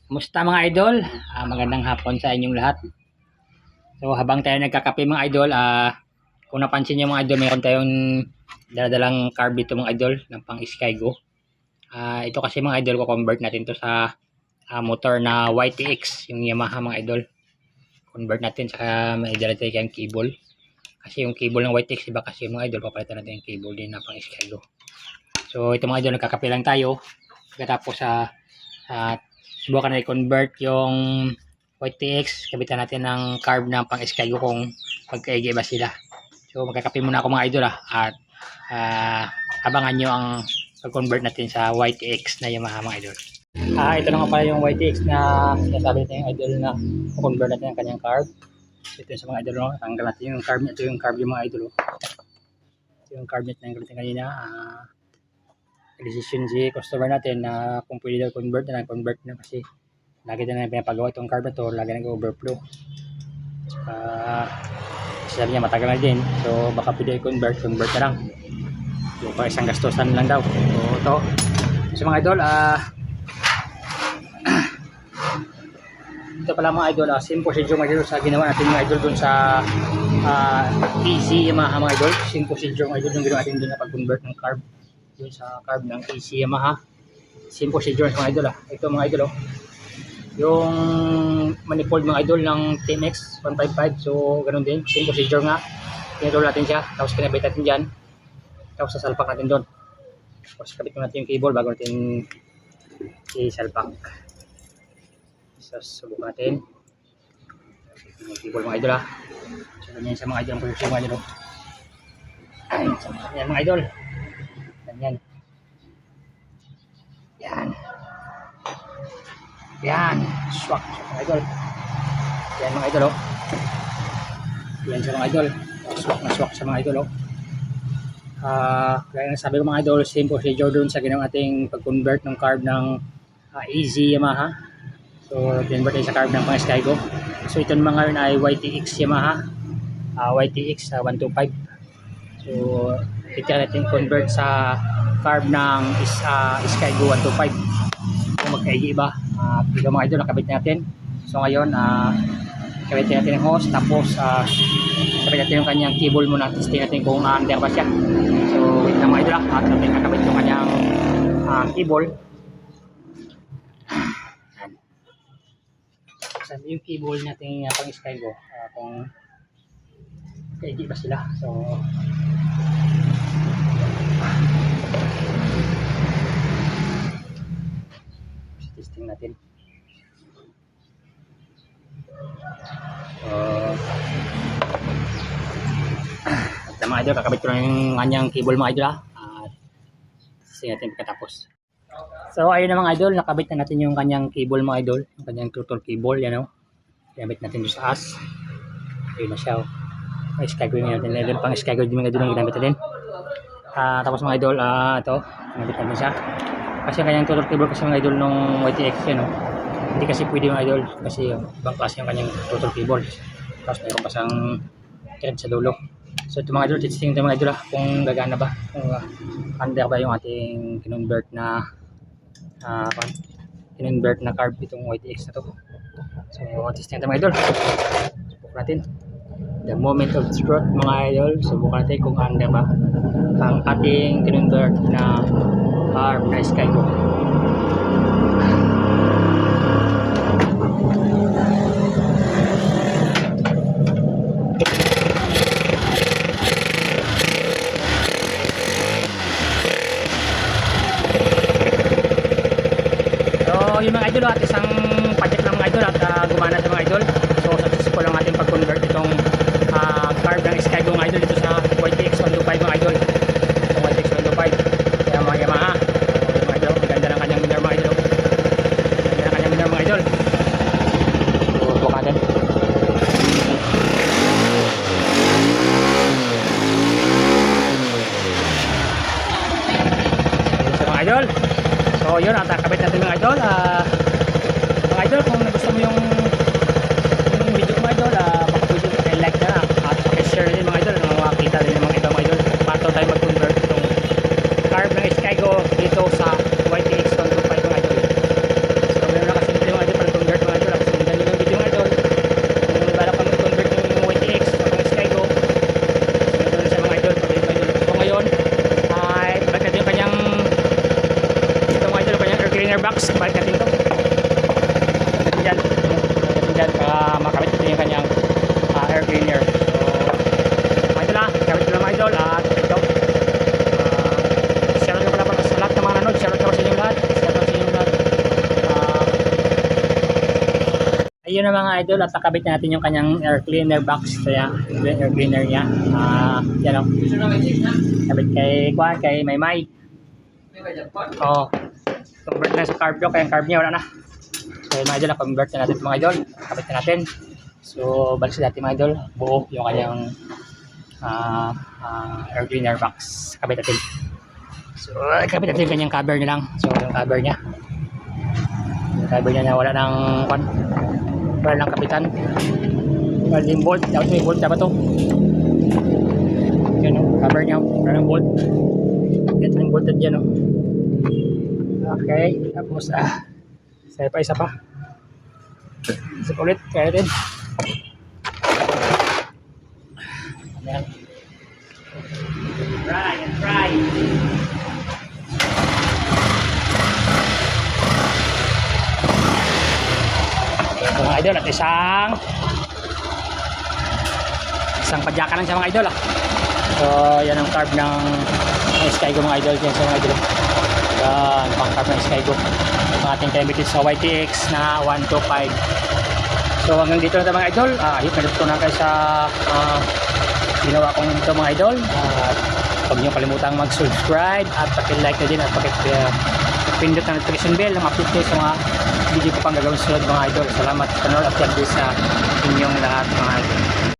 Kumusta mga idol? Magandang hapon sa inyong lahat. So habang tayo nagkakape mga idol, kung napansin niyo mga idol, meron tayong daladalang carb dito mga idol ng pang Skygo. Ito kasi mga idol, ko-convert natin to sa motor na YTX, yung Yamaha mga idol. Convert natin sa may dala tayo kayang cable. Kasi yung cable ng YTX, iba kasi mga idol, papalitan natin yung cable din na pang Skygo. So ito mga idol, nagkakape lang tayo. Pagkatapos subukan na i-convert yung YTX, kabitan natin ng carb ng pang Skygo kung magkaigi ba sila. So magkakape muna ako mga idol at abangan nyo ang pag-convert natin sa YTX na Yamaha mga idol. Ito na nga pala yung YTX na sinasabi natin yung idol na convert natin ang kanyang carb. So, ito sa mga idol, no? Tanggal natin yung carb. Ito yung carb yung mga idol. Ito yung carb natin natin kanina. Decision si customer natin na kung pwede daw convert na kasi lagi na pinapagawa itong carb na to, lagi nag-overflow. Sabi niya matagal na din, so baka pwede i-convert na lang. So pa isang gastusan lang daw. So ito, so mga idol, ito pala mga idol, same procedure mga idol sa ginawa natin mga idol dun sa easy Yamaha mga idol. Same procedure mga idol yung ginawa natin dun na pag-convert ng carb dun sa carb ng easy Yamaha. Same procedure mga idol. Ito mga idol, yung manifold mga idol ng TMX 155, so ganun din, same procedure nga. Pinatol natin siya, tapos kinabit natin dyan, tapos sasalpak natin doon, tapos kabit natin yung cable bago natin isalpak. So subukan natin yung cable mga idol. So ganyan sa mga idol ang posisyon mga idol. Yan mga idol, ganyan yan, swak mga idol. Yan mga idol, yan sa mga idol, swak sa mga idol. Kaya nasabi ko mga idol, same procedure dun sa ginawa ating pag-convert ng carb ng easy Yamaha. So convert tayo sa carb ng pang Skygo. So ito naman ngayon ay YTX Yamaha, YTX 125. So ito natin convert sa carb ng Skygo 125 kung magkaigi iba. Ito mga idol, nakabit natin. So ngayon, kabit natin yung hose, tapos kabit natin yung kanyang cable muna, testing natin kung under ba siya. So wait lang mga idol, at natin kakabit yung kanyang cable. Sabi yung cable natin pang Skygo, kung kaigi ba sila. So testing natin. At mga idol, kakabit ko na yung kanyang cable mga idol at testing natin pagkatapos. So ayun na mga idol, nakabit na natin yung kanyang cable mga idol, yung kanyang throttle cable, yan o. Kinabit natin doon sa as. Ayun na siya o. May Skygo yung natin, level pang Skygo yung mga idol ang ginamit natin. Tapos mga idol, ito, kinabit natin siya. Kasi ang kanyang throttle cable kasi mga idol nung YTX yan o. Hindi kasi pwede mga idol kasi ibang klase yung kanyang throttle cable. Tapos mayroon pa siyang thread sa dulo. So ito mga idol, testing ito mga idol kung gagana ba, kung under ba yung ating kinonvert na carb itong YTX na to. So testing ito mga idol, subukan natin the moment of truth mga idol. Subukan natin kung under ba ang ating kinonvert na carb na Skygo. So yung mga idol at isang project ng mga idol at gumana sa mga idol. So successful lang ating pag-convert itong carb ng Skygo mga idol dito sa YTX 125 mga idol. So YTX 125 kaya mga Yamaha, mga idol, maganda ng kanyang minor mga idol. Maganda ng kanyang minor mga idol. So buka natin. So mga idol, so yun, at kabit natin mga idol. Mga idol, kung gusto mo yung video mga idol, baka pwede i-like na at i-share din mga idol, makakita din yung mga ibang mga idol paano tayo mag-convert itong carb ng Skygo dito sa YTX 125 mga idol. So meron na kasi mga idol yun na mga idol at nakabit na natin yung kanyang air cleaner box. Kaya air cleaner niya. Yan o. Kabit kay Maymay. Oo. Convert na sa carb nyo. Kaya yung carb niya wala na. So mga idol, convert na natin mga idol. Kabit na natin. So balik sa dati mga idol. Buo yung kanyang air cleaner box. Kabit natin. So kabit natin yung kanyang cover niya lang. So yung cover niya. Yung cover niya na wala ng kapitan. Wala ng bolt. Dapat may bolt dapat to. Yan o. Cover niya. Wala ng bolt. Ito yung bolted dyan o. Okay. Tapos isa pa. Isa pa ulit. Kaya rin. Ayan. Try. Ito mga idol at isang padyakan lang siya mga idol. So yan ang carb ng Skygo mga idol. Yan siya mga idol. Yan pang carb ng Skygo. Ang ating limited sa YTX na 125. So hanggang dito na mga idol. Nandito na kayo sa ginawa kong ito mga idol. Huwag niyo kalimutang mag-subscribe at paki-like na din at pindot ng notification bell ng update kayo sa mga video ko pang gagawin sunod mga idol. Salamat sa panood at God bless sa inyong lahat mga idol.